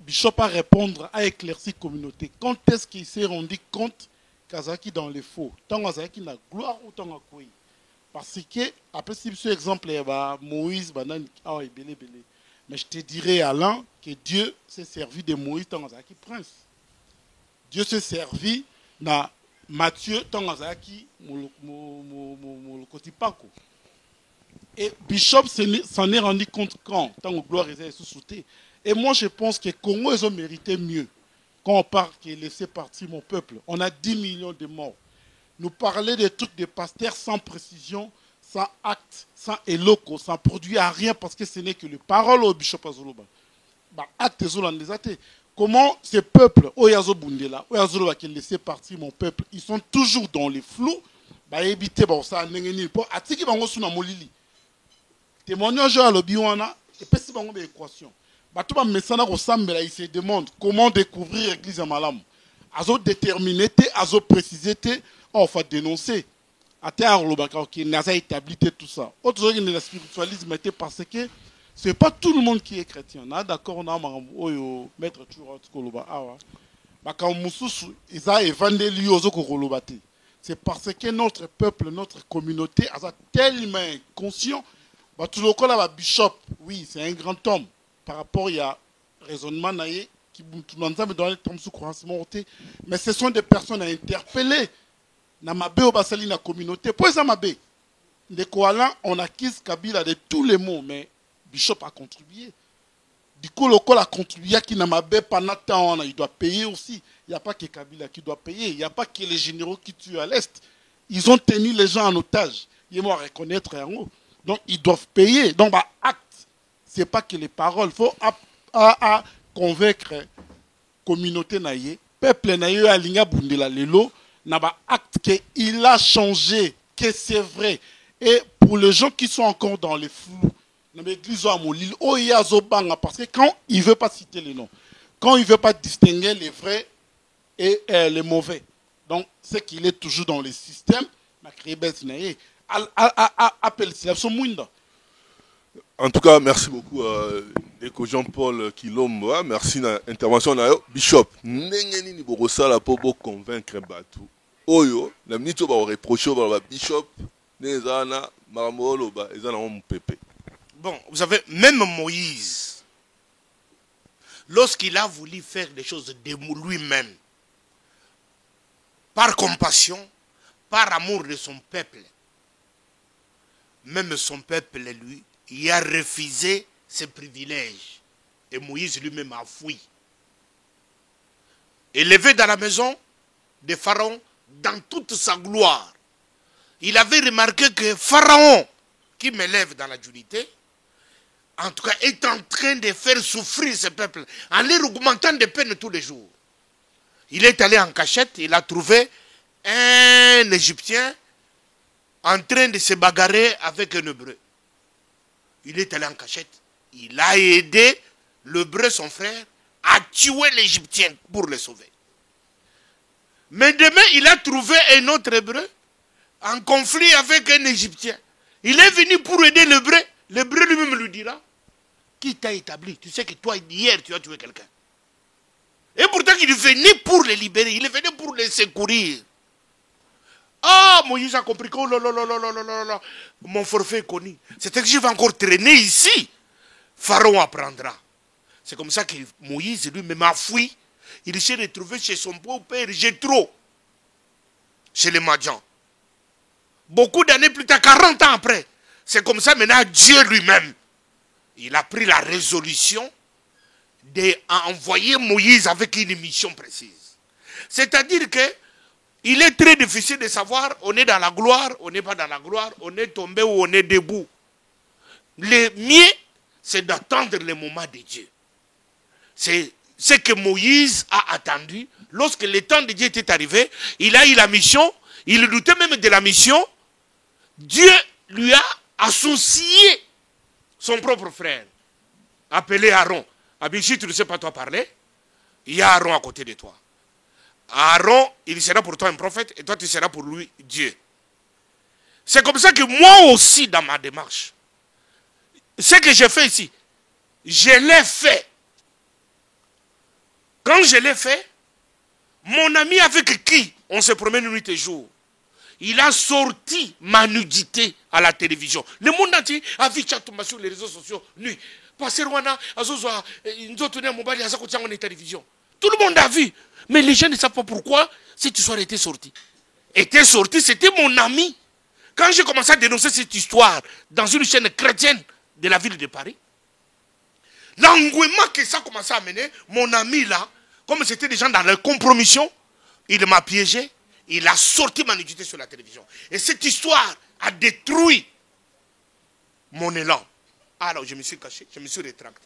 S7: Bishop à répondre à éclaircir communauté. Quand est-ce qu'il s'est rendu compte Kazaki dans les faux tant Kazaki na gloire ou tant quoi. Parce que après si ce exemple Moïse banane belé mais je te dirais Alain que Dieu s'est servi de Moïse tant Kazaki prince. Dieu s'est servi na Matthieu Tangazaki Molokotipako. Et Bishop s'en est rendu compte quand tant que gloire est sous-souté. Et moi je pense que Congo ils ont mérité mieux. Quand on parle qu'il laissé partir mon peuple, on a 10 millions de morts. Nous parler des trucs de pasteurs sans précision, sans acte, sans éloquence, sans produit à rien parce que ce n'est que les paroles au Bishop Azoloba. Acte Zolandesate. Comment ces peuples, Oyazo Bundela, Oyazo qui laissé partir mon peuple, ils sont toujours dans les flous, éviter ça, pour attirer bango sous na molili. Témoignage à l'obiwana, et puis c'est bango d'équation. Tout le monde il se demande comment découvrir l'église à Malam. Azo déterminer, azo préciser, on va dénoncer. À terre, qui n'a pas établi tout ça. Autre chose, le spiritualisme était parce que ce n'est pas tout le monde qui est chrétien. D'accord, on a un maître Koloba. C'est parce que notre peuple, notre communauté a tellement conscient. Tout le monde a bishop, oui, c'est un grand homme. Par rapport à raisonnement qui dans les termes sous courancement, mais ce sont des personnes à interpeller. Na mabe au basali na communauté. Pour ça mabe. De Koala, on acquise Kabila de tous les mots, mais Bishop a contribué. Du coup, le col a contribué qui n'a mabe pendant temps, il doit payer aussi. Il n'y a pas que Kabila qui doit payer. Il n'y a pas que les généraux qui tuent à l'Est. Ils ont tenu les gens en otage. Ils vont reconnaître en haut. Donc, ils doivent payer. Donc, acte. Ce n'est pas que les paroles. Il faut convaincre la communauté naïe. Peuple naïe à l'Inga Bundela Lelo. N'a pas acte qu'il a changé. Que c'est vrai. Et pour les gens qui sont encore dans les flous, parce que quand il ne veut pas citer les noms, quand il ne veut pas distinguer les vrais et les mauvais, donc c'est qu'il est toujours dans les systèmes,
S5: en tout cas, merci beaucoup Eko Jean-Paul Kilombo, merci de l'intervention. Bishop, n'engeni ni borosala pour convaincre Batu. Oyo, la minute va reprocher au Bishop, nezana maramolo ezana mon pépé.
S2: Bon, vous savez, même Moïse, lorsqu'il a voulu faire des choses de lui-même, par compassion, par amour de son peuple, même son peuple, lui, il a refusé ses privilèges. Et Moïse lui-même a fui. Élevé dans la maison de Pharaon, dans toute sa gloire, il avait remarqué que Pharaon, qui m'élève dans la dignité, en tout cas, est en train de faire souffrir ce peuple, en leur augmentant des peines tous les jours. Il est allé en cachette, il a trouvé un Égyptien en train de se bagarrer avec un Hébreu. Il est allé en cachette, il a aidé l'Hébreu, son frère, à tuer l'Égyptien pour le sauver. Mais demain, il a trouvé un autre Hébreu en conflit avec un Égyptien. Il est venu pour aider l'Hébreu. L'Hébreu lui-même lui dira, qui t'a établi? Tu sais que toi, hier, tu as tué quelqu'un. Et pourtant, il venait pour les libérer, il venait pour les secourir. Ah, Moïse a compris que oh là là là là là là là, mon forfait est connu. C'est que je vais encore traîner ici. Pharaon apprendra. C'est comme ça que Moïse lui-même a fui. Il s'est retrouvé chez son beau père Jéthro, chez les Madians. Beaucoup d'années plus tard, 40 ans après, c'est comme ça maintenant Dieu lui-même, il a pris la résolution d'envoyer Moïse avec une mission précise. C'est-à-dire que il est très difficile de savoir, on est dans la gloire, on n'est pas dans la gloire, on est tombé ou on est debout. Le mieux, c'est d'attendre le moment de Dieu. C'est ce que Moïse a attendu. Lorsque le temps de Dieu était arrivé, il a eu la mission, il doutait même de la mission. Dieu lui a associé son propre frère, appelé Aaron. Abishi, tu ne sais pas toi parler, il y a Aaron à côté de toi. Aaron, il sera pour toi un prophète et toi tu seras pour lui Dieu. C'est comme ça que moi aussi dans ma démarche, ce que j'ai fait ici, je l'ai fait. Quand je l'ai fait, mon ami avec qui on se promène nuit et jour, il a sorti ma nudité à la télévision. Le monde entier a vu Tchatouma sur les réseaux sociaux nuit. Passer Rwanda, télévision. Tout le monde a vu. Mais les gens ne savent pas pourquoi cette histoire était sortie. Était sortie, c'était mon ami. Quand j'ai commencé à dénoncer cette histoire dans une chaîne chrétienne de la ville de Paris, l'engouement que ça a commencé à mener, mon ami là, comme c'était des gens dans la compromission, il m'a piégé, il a sorti ma nudité sur la télévision. Et cette histoire a détruit mon élan. Alors je me suis caché, je me suis rétracté.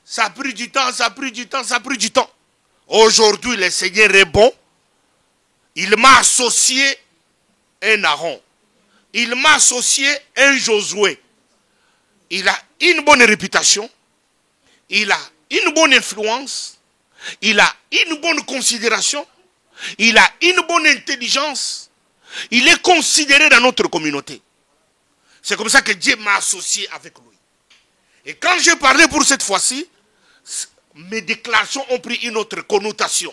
S2: Ça a pris du temps, ça a pris du temps, ça a pris du temps. Aujourd'hui, le Seigneur est bon. Il m'a associé un Aaron. Il m'a associé un Josué. Il a une bonne réputation. Il a une bonne influence. Il a une bonne considération. Il a une bonne intelligence. Il est considéré dans notre communauté. C'est comme ça que Dieu m'a associé avec lui. Et quand j'ai parlé pour cette fois-ci, mes déclarations ont pris une autre connotation.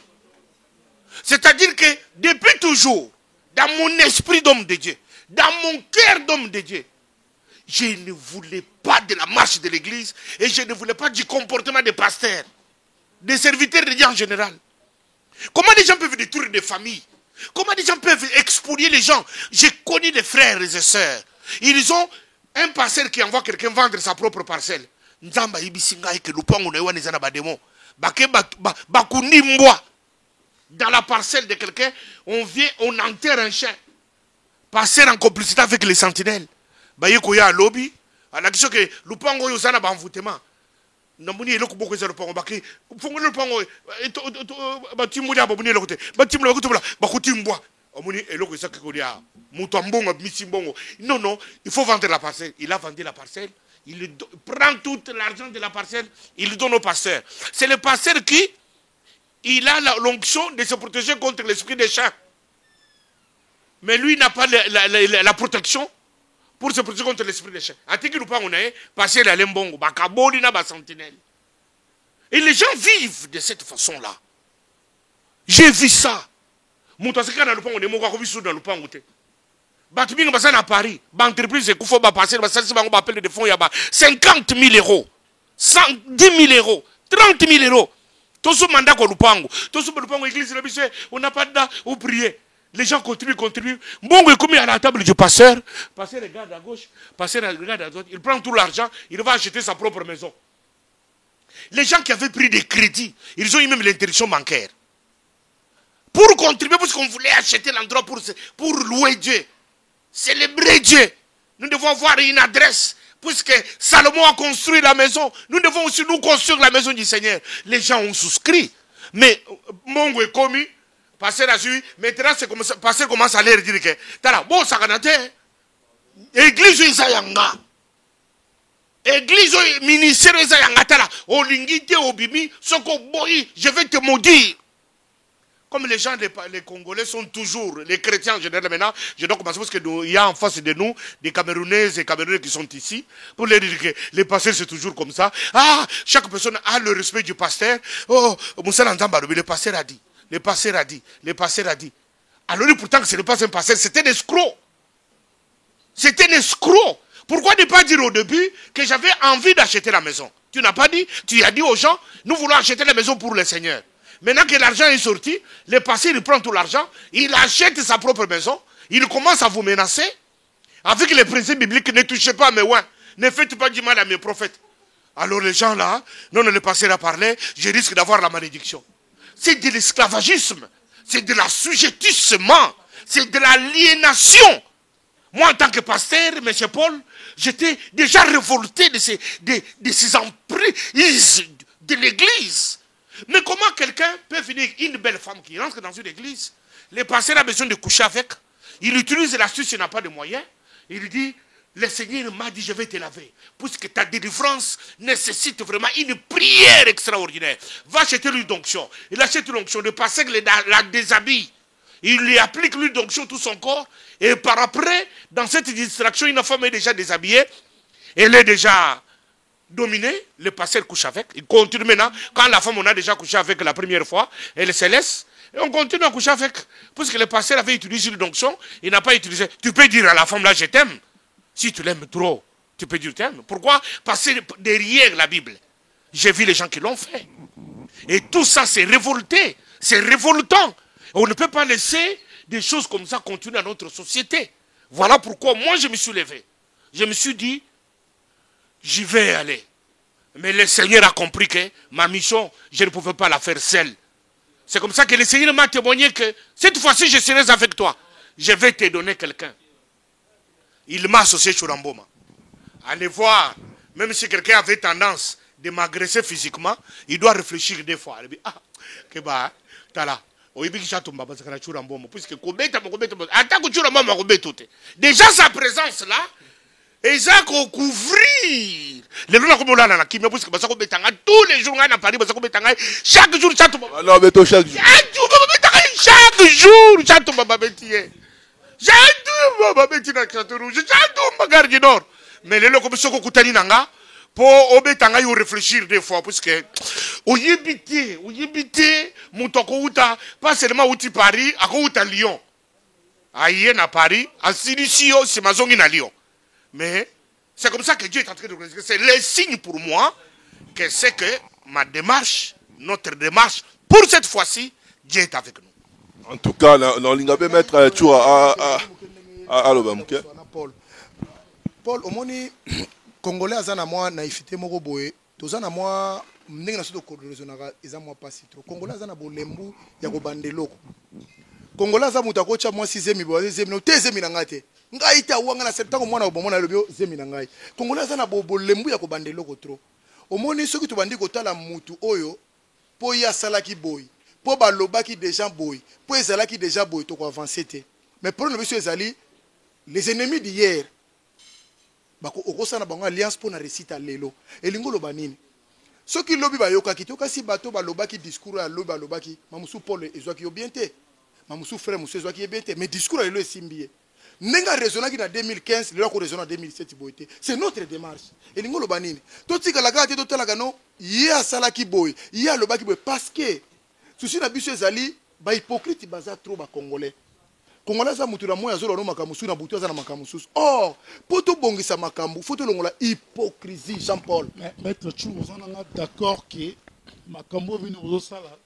S2: C'est-à-dire que depuis toujours, dans mon esprit d'homme de Dieu, dans mon cœur d'homme de Dieu, je ne voulais pas de la marche de l'église et je ne voulais pas du comportement des pasteurs, des serviteurs de Dieu en général. Comment les gens peuvent détruire des familles? Comment les gens peuvent expolier les gens? J'ai connu des frères et ses ils ont un pasteur qui envoie quelqu'un vendre sa propre parcelle. Dans la parcelle de quelqu'un, on vient, on enterre un chien. Passer en complicité avec les sentinelles. Bayekoya lobby, à la question que Lupango yosana banvoutement. Namuni eloko boko za Lupango baki. Fongo Lupango batimu ya babuni eloko te. Batimu eloko te bakutimboa. Omuni eloko ça que dia. Mutambongo misimbongo. Non non, il faut vendre la parcelle. Il a vendu la parcelle. Il prend tout l'argent de la parcelle, il le donne au pasteur. C'est le pasteur qui, il a l'onction de se protéger contre l'esprit des chats. Mais lui n'a pas la protection pour se protéger contre l'esprit des chats. Et les gens vivent de cette façon-là. J'ai vu ça. Batubing basan à Paris, l'entreprise est passer, 50 000 euros, 10 000 euros, 30 000 euros. Tout ce mandat qu'on nous prend, tout ce mandat église, on n'a pas de où prier. Les gens contribuent. Bon, il est commis à la table du pasteur. Pasteur regarde à gauche, pasteur regarde à droite. Il prend tout l'argent, il va acheter sa propre maison. Les gens qui avaient pris des crédits, ils ont eu même l'interdiction bancaire. Pour contribuer, parce qu'on voulait acheter l'endroit pour louer Dieu, célébrer Dieu. Nous devons avoir une adresse. Puisque Salomon a construit la maison, nous devons aussi nous construire la maison du Seigneur. Les gens ont souscrit. Mais Mongo est commis, passer la suite. Maintenant, passer commence à leur dire que tala, bon, ça canate. Église Isayanga. Église ministère Isayanga tala. Olingite obimi, soko boyi, je vais te maudire. Comme les gens, les Congolais sont toujours, les chrétiens en général maintenant, je dois commencer parce qu'il y a en face de nous des Camerounaises et Camerounais qui sont ici, pour leur dire que les pasteurs c'est toujours comme ça. Ah, chaque personne a le respect du pasteur. Oh, Moussa Nzambaroubi, le pasteur a dit, le pasteur a dit, le pasteur a dit. Alors pourtant que ce n'est pas un pasteur, c'est un escroc. C'est un escroc. Pourquoi ne pas dire au début que j'avais envie d'acheter la maison? Tu n'as pas dit, tu as dit aux gens, nous voulons acheter la maison pour le Seigneur. Maintenant que l'argent est sorti, le passé, il prend tout l'argent, il achète sa propre maison, il commence à vous menacer. Avec les principes bibliques, ne touchez pas à mes oins, ne faites pas du mal à mes prophètes. Alors les gens là, non, le passé a parlé, je risque d'avoir la malédiction. C'est de l'esclavagisme, c'est de l'assujettissement, c'est de l'aliénation. Moi, en tant que pasteur, M. Paul, j'étais déjà révolté de ces emprises de l'église. Mais comment quelqu'un peut venir, une belle femme qui rentre dans une église, le pasteur a besoin de coucher avec, il utilise l'astuce, il n'a pas de moyens, il dit, le Seigneur m'a dit, je vais te laver, puisque ta délivrance nécessite vraiment une prière extraordinaire. Va acheter l'huile d'onction. Il achète l'onction, le pasteur la déshabille, il lui applique l'huile d'onction tout son corps, et par après, dans cette distraction, une femme est déjà déshabillée, elle est déjà dominé, le pasteur couche avec, il continue maintenant, quand la femme on a déjà couché avec la première fois, elle se laisse, et on continue à coucher avec, parce que le pasteur avait utilisé l'onction, il n'a pas utilisé, tu peux dire à la femme là, je t'aime, si tu l'aimes trop, tu peux dire je t'aime, pourquoi? Parce que derrière la Bible, j'ai vu les gens qui l'ont fait, et tout ça c'est révolté, c'est révoltant, on ne peut pas laisser des choses comme ça continuer dans notre société, voilà pourquoi moi je me suis levé, je me suis dit, j'y vais aller. Mais le Seigneur a compris que ma mission, je ne pouvais pas la faire seule. C'est comme ça que le Seigneur m'a témoigné que cette fois-ci, je serai avec toi. Je vais te donner quelqu'un. Il m'a associé sur Ramboma. Allez voir, même si quelqu'un avait tendance de m'agresser physiquement, il doit réfléchir des fois. Il dit, ah, que bah, t'as là. Déjà sa présence là, et ça qu'on couvrir. Les gens comme là na kimia parce que ça ko betanga tous les jours na Paris, ça ko betanga chaque jour ça tombe.
S5: Non mais toi chaque jour.
S2: Chaque jour ça tombe baba betie. J'adore baba betie na Château Rouge. J'adore Magare du Nord. Mais les locaux soko kutani nanga pour obetanga yo réfléchir des fois parce que oyebité mutoko uta pas seulement uti Paris, ako uta Lyon. Aïe na Paris, à Silisio c'est mazongi na Lyon. Mais c'est comme ça que Dieu est en train de réaliser. C'est le signe pour moi que c'est que ma démarche, notre démarche, pour cette fois-ci, Dieu est avec nous.
S5: En tout cas, dans l'ingabé mettre tu à l'Obamke.
S6: Paul, au moni Congolais azana moi naïfité moko boye, tozana moi ndenge na soto ko raisonnera eza moi pas si trop. Congolais azana bolembu ya ko bandeloko. Congolais aza mutako cha moi 6e bo 2e no 3e na ngate. Ngai ta wanga na septango mwana obomona lobio zemi na ngai. Congolais aza na bolembu ya ko bandeloko trop. Omoni soki to bandi ko tala mutu oyo po ya salaki boy. Po balobaki déjà boy. Po ezalaki déjà boy to ko avancer te. Mais pour le monsieur ezali les ennemis d'hier. Bako okosana bango alliance pour na récita lelo. Elingo loba nini? Soki lobi ba yokaki to kasi bato balobaki discours ya loba lobaki mamusu Paul ezwaki obiente. Mamusu frère musu ezwaki obiente mais discours lelo esimbiye. Nenga raisonnaki na 2015, lelo ko raisonna 2017 boité. C'est notre démarche. Elingo loba nini? To tika la kati to tala kano ya salaki boy, ya lobaki boy parce que souci na biso ezali ba hypocrite baza trop ba congolais. Congolais za mutu na moya zolo no makamusu na butu za na makamusu. Or, poto bongisa makambu, faut to longola hypocrisie Jean-Paul.
S7: Maître Chou, on est d'accord que makambo bino bozosala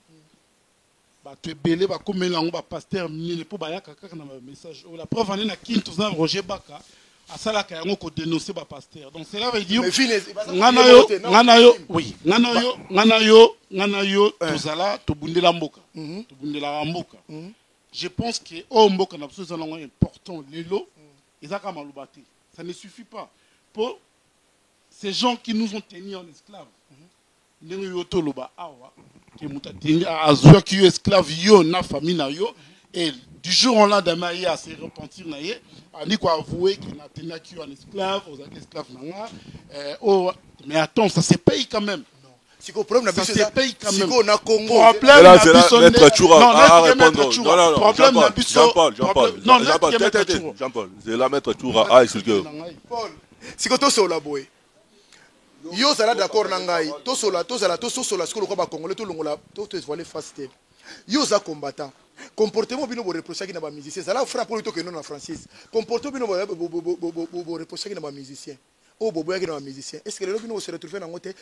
S7: bato ebele bakomeli yango bapaster minene mpo bayaka kaka na bamessage oyo. La preuve ane na kini toza Roger Baka asalaka yango kodénonce bapaster. Donc cela veut dire ngana yo tozala tobundela mboka tobundelaka mboka. Je pense que oyo mboka na biso eza nango important lelo ezaka maloba te. Ça ne suffit pas pour ces gens qui nous ont tenus en esclaves. Ndenge yo toloba awa ke muta tenir azwa ki yo esclave yo na famille na yo, et du jour au lendemain il a se repentir na ye ani ko avouer qu'il n'a tenu ki yo en esclave aux esclaves nanga mais attends, ça se paye quand même.
S6: Si le problème
S7: ça se paye quand même.
S6: Si on a Congo,
S7: problème
S5: là c'est maître Choura à répondre. Jean-Paul, c'est la maître Choura à expliquer.
S6: Paul, si ko to so la boy. Yo sala d'accord na ngai, to sola ce que le ba congolais to longola to voiler face te. Yo za combattant. Comportement bino bo reprocher ki na ba musicien. Ça là frappe pour to que non na Francis. Comportement bino bo reprocher ki na ba musicien. Oh bobo ya ki na ba musicien. Est-ce que les bino se retrouver na ngote?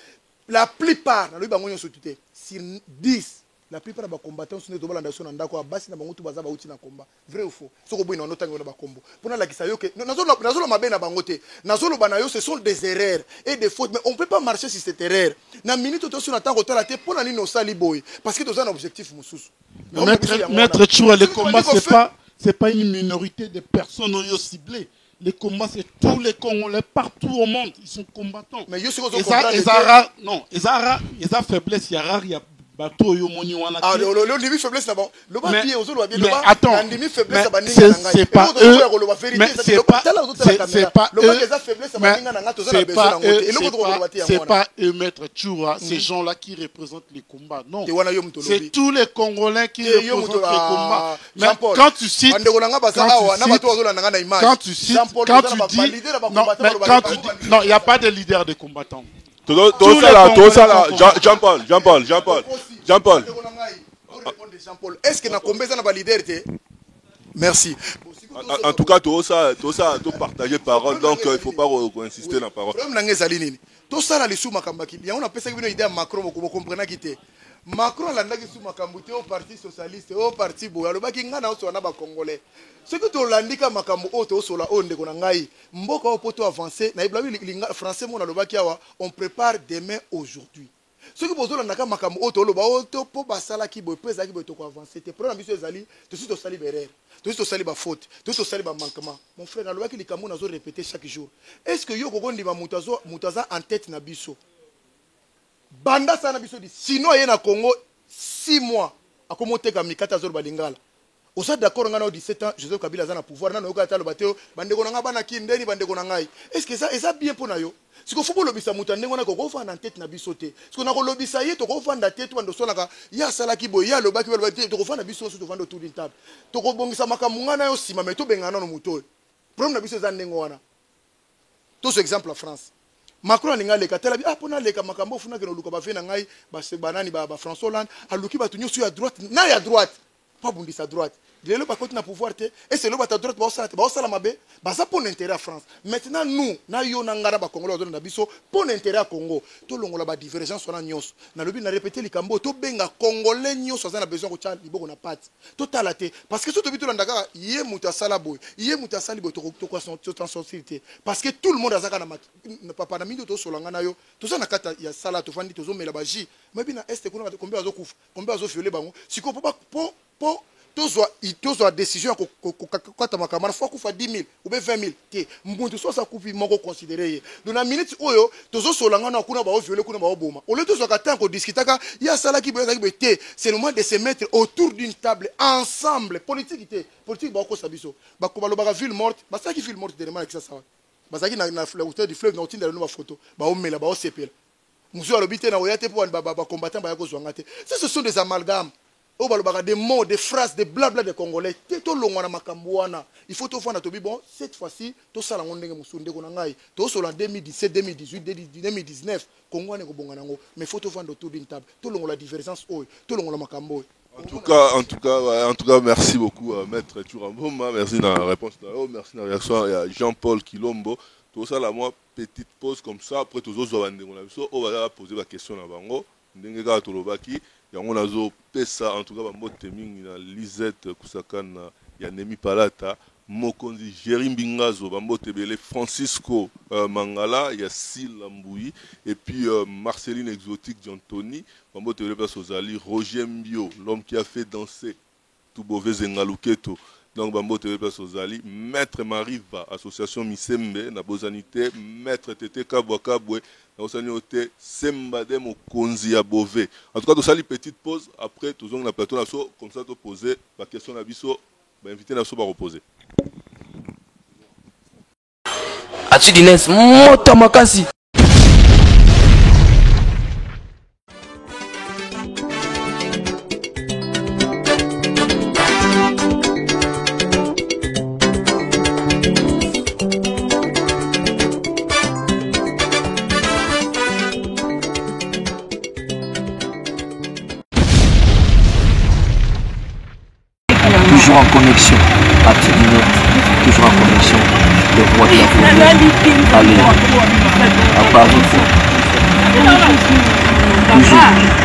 S6: La plupart na lo bango nyo sotuté. Sur 10, la plupart ba combattants sont to balanda so na ndako basi na bango to baza ba uti na combat. Vrai ou faux? Soko boy na notango na ba combo. Pona la kisa yo ke nazolo mabe na bango te. Nazolo banayo ce sont des erreurs et des fautes, mais on peut pas marcher sur cette erreur. Na minute to so na tango to la te pona ni no sali boy parce que to za un objectif mususu.
S7: Maître Choura, le combat c'est pas une minorité de personnes yo ciblées. Les combats, c'est tous les Congolais partout au monde. Ils sont combattants. Mais ils ont faiblesse. Il y a rare, il y a bateau, il y a
S6: ah, le demi faiblesse là-bas.
S7: Mais attends, c'est pas eux. Mais c'est pas eux, Maître Choura, ces gens-là qui représentent les combats. Non. C'est tous les Congolais qui représentent les combats. Mais quand tu dis, non, il n'y a pas de leader de combattants.
S5: Jean-Paul.
S6: Est-ce que na combien na leader te? Merci.
S5: En tout cas, tout ça, partager parole, donc il ne faut pas insister dans la parole.
S6: Tout ça, là, les sous Makambaki. Il y a une personne qui vient d'aider Macron, vous comprenez qui était. Macron, là, il sous Makambuté au Parti Socialiste, au Parti Boya, le Baki Ngana, au Sonaba Congolais. Ce que tu as dit, Makambu, au Sola, on de Gonangaï, Mboka au poteau avancé, français, on prépare demain, aujourd'hui. Ce que vous avez dit, Makambu, au po basala qui boy, pesa qui boy, toko avancé. Tes problèmes, monsieur Zali, tu suis au sali berère, tu suis au sali faute, tu suis au sali manquement. Mon frère, le Baki, les Cameroun, a répété chaque jour. Est-ce que yo kogondi ba mutaza en tête na biso? Banda sana biso di sinon ye na Congo 6 mois akomote ka mikata zor balingala. Osa d'accord ngana 17 ans Joseph Kabila za na pouvoir na noyoka talo bateo bandeko na ngaba na kindeni bandeko na ngai. Est-ce que ça bien pour na yo? Siko fubo lobisa mutande ngona ko fa na tête na biso te. Siko na ko lobisa ye to ko fa na tête wando solaka ya sala ki boya lobaki ba te to ko fa na biso so to vando tout table. To ko bongisa makamu ngana yo sima me to bengana no muto. Problème na biso za ndengo wana. To ce exemple la France. Macron alinga leka tela bi pona leka makambo funa ke no luka ba fe na ngai ba se banani ba François Hollande aluki ba tunyo sur à droite na ya droite pas bundisa à droite le ba continue na pouvoir te et c'est le ba ta droite ba osala mabe ba ça pour l'intérêt à France. Maintenant nous na yo na ngara ba Congolais na biso pour l'intérêt à Congo to longola ba divergence wana nyonso na lobi na répéter likambo to benga Congolais nyonso za na besoin ko tcha liboko na pati to talaté parce que surtout bitu ndaka yé mutasala boy yé mutasali boy to ko sensibilité parce que tout le monde azaka na papa na mingi to solanga na yo to ça na kata ya sala to fandi to zo mela baji mais bina est ko na combien azo kufa combien azo violer bango siko po tozwa décision kokata makamana fois kufa 10 000 ou 20 000 te mbuntu so sa kupi moko considérer donc na minute oyo tozo solanga na kuna ba violer kuna ba boma au lieu tozwa katan ko discutaka ya sala ki boya ki te c'est le moment de se mettre autour d'une table ensemble politique ba ko sabiso ba ko balo ba ville morte ba sa ki ville morte de remana ki ça ba sa ki na hauteur du fleuve na otinda no ba photo ba omela ba osepela muso alobite na oyate po ba combattant ba ya ko zwanga te ce sont des amalgames. Oh, des mots, des phrases, des blabla des Congolais. Il faut tout faire. Bon, cette fois-ci, tout ça, on est tout ça en 2017, 2018, 2019. Congo n'est pas bon. Mais il faut tout faire autour d'une table. Tout le monde la divergence. Tout le monde la makambo.
S5: En tout cas, merci beaucoup, Maître Chouramboma. Merci dans la réponse. Merci dans la réaction à Jean-Paul Kilombo. Tout ça, la moi, petite pause comme ça. Après, tous les autres, on va poser la question à Bango. ndenge kaka tolobaki yango nazopesa en tout cas bambote mingi na Lisette Kusakana ya Nemi Palata mokonzi Jerry Mbingazo bambote ebele Francisco Mangala ya Sila Mbouyi et puis Marceline Exotique d'Antoni bambote ebele place ozali Roger Mbio l'homme qui a fait danser Toubové Zengaluketo donc bambote ebele place ozali Maître Mariva association Misembe na bozanité Maître Tete Kabwakabwe na bozani ote Sembade mokonzi ya Bové en tout cas tosali petite pause après tozong na plateau na so comme ça to poser ba question na biso ba invité na so ba reposer
S3: Achidines moto makasi.
S4: Toujours en connexion, Activinet, toujours en connexion, le roi de la Beauvais. Allez, à Paris, toujours.